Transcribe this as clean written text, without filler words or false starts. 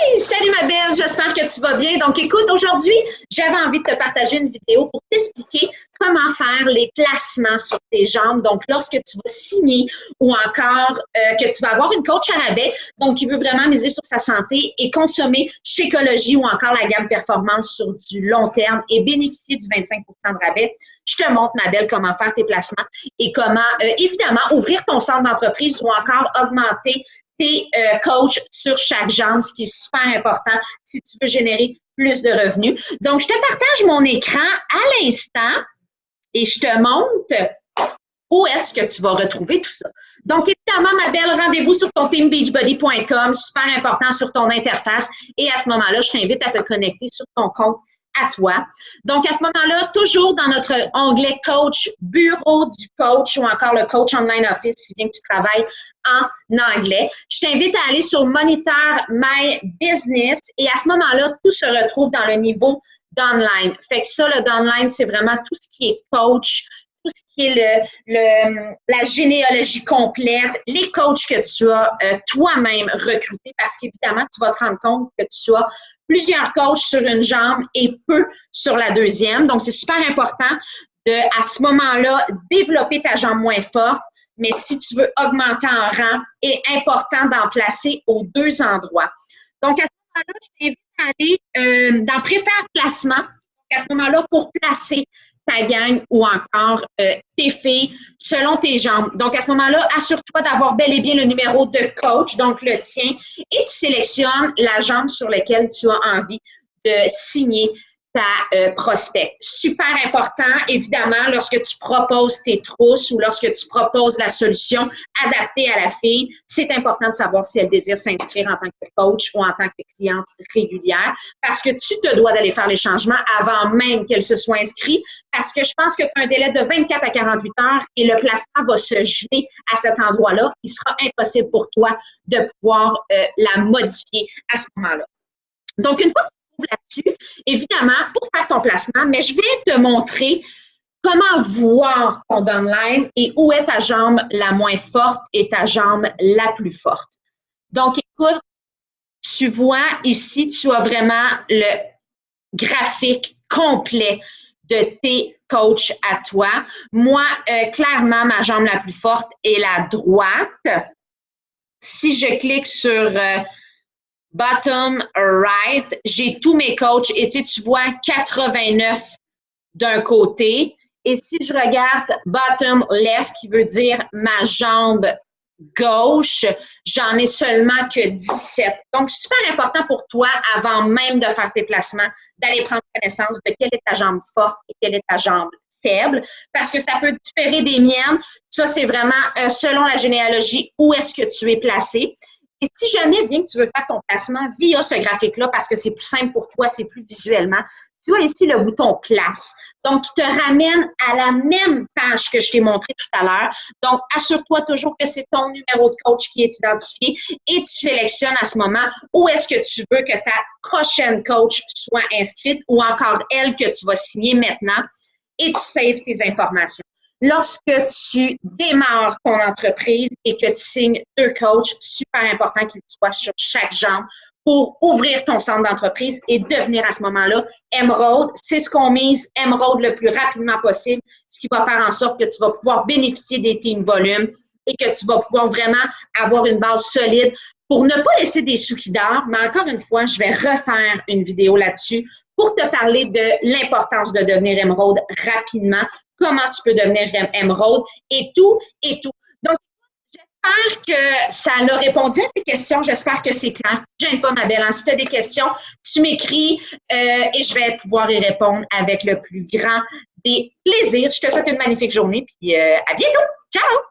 Hey, salut ma belle, j'espère que tu vas bien. Donc écoute, aujourd'hui, j'avais envie de te partager une vidéo pour t'expliquer comment faire les placements sur tes jambes. Donc lorsque tu vas signer ou encore que tu vas avoir une coach à rabais, donc qui veut vraiment miser sur sa santé et consommer Shakeology ou encore la gamme performance sur du long terme et bénéficier du 25 de rabais. Je te montre, ma belle, comment faire tes placements et comment, évidemment, ouvrir ton centre d'entreprise ou encore augmenter tes coachs sur chaque jambe, ce qui est super important si tu veux générer plus de revenus. Donc, je te partage mon écran à l'instant et je te montre où est-ce que tu vas retrouver tout ça. Donc, évidemment, ma belle, rendez-vous sur ton teambeachbody.com, super important sur ton interface. Et à ce moment-là, je t'invite à te connecter sur ton compte à toi. Donc, à ce moment-là, toujours dans notre onglet coach, bureau du coach ou encore le coach online office, si bien que tu travailles en anglais. Je t'invite à aller sur Monitor My Business et à ce moment-là, tout se retrouve dans le niveau d'online. Fait que ça, le d'online, c'est vraiment tout ce qui est coach, tout ce qui est la généalogie complète, les coachs que tu as toi-même recrutés parce qu'évidemment, tu vas te rendre compte que tu as plusieurs coachs sur une jambe et peu sur la deuxième. Donc, c'est super important de, à ce moment-là, développer ta jambe moins forte. Mais si tu veux augmenter en rang, est important d'en placer aux deux endroits. Donc, à ce moment-là, je t'invite à aller dans Préfère placement. À ce moment-là, pour placer ta gang ou encore tes filles selon tes jambes. Donc, à ce moment-là, assure-toi d'avoir bel et bien le numéro de coach, donc le tien, et tu sélectionnes la jambe sur laquelle tu as envie de signer ta prospect. Super important, évidemment, lorsque tu proposes tes trousses ou lorsque tu proposes la solution adaptée à la fille, c'est important de savoir si elle désire s'inscrire en tant que coach ou en tant que cliente régulière parce que tu te dois d'aller faire les changements avant même qu'elle se soit inscrite parce que je pense que tu as un délai de 24 à 48 heures et le placement va se geler à cet endroit-là. Il sera impossible pour toi de pouvoir la modifier à ce moment-là. Donc, une fois que là-dessus, évidemment, pour faire ton placement, mais je vais te montrer comment voir ton downline et où est ta jambe la moins forte et ta jambe la plus forte. Donc, écoute, tu vois ici, tu as vraiment le graphique complet de tes coachs à toi. Moi, clairement, ma jambe la plus forte est la droite. Si je clique sur bottom right, j'ai tous mes coachs et tu vois 89 d'un côté. Et si je regarde bottom left, qui veut dire ma jambe gauche, j'en ai seulement que 17. Donc, c'est super important pour toi, avant même de faire tes placements, d'aller prendre connaissance de quelle est ta jambe forte et quelle est ta jambe faible, parce que ça peut différer des miennes. Ça, c'est vraiment selon la généalogie, où est-ce que tu es placé. Et si jamais bien que tu veux faire ton placement via ce graphique-là, parce que c'est plus simple pour toi, c'est plus visuellement, tu vois ici le bouton « Place ». Donc, qui te ramène à la même page que je t'ai montré tout à l'heure. Donc, assure-toi toujours que c'est ton numéro de coach qui est identifié et tu sélectionnes à ce moment où est-ce que tu veux que ta prochaine coach soit inscrite ou encore elle que tu vas signer maintenant et tu saves tes informations. Lorsque tu démarres ton entreprise et que tu signes deux coachs, super important qu'ils soient sur chaque jambe pour ouvrir ton centre d'entreprise et devenir à ce moment-là Emerald. C'est ce qu'on mise Emerald le plus rapidement possible, ce qui va faire en sorte que tu vas pouvoir bénéficier des team volumes et que tu vas pouvoir vraiment avoir une base solide pour ne pas laisser des sous qui dorment. Mais encore une fois, je vais refaire une vidéo là-dessus pour te parler de l'importance de devenir Emerald rapidement, comment tu peux devenir Emerald et tout, et tout. Donc, j'espère que ça a répondu à tes questions. J'espère que c'est clair. Ne gêne pas, ma belle. Si tu as des questions, tu m'écris et je vais pouvoir y répondre avec le plus grand des plaisirs. Je te souhaite une magnifique journée puis à bientôt. Ciao!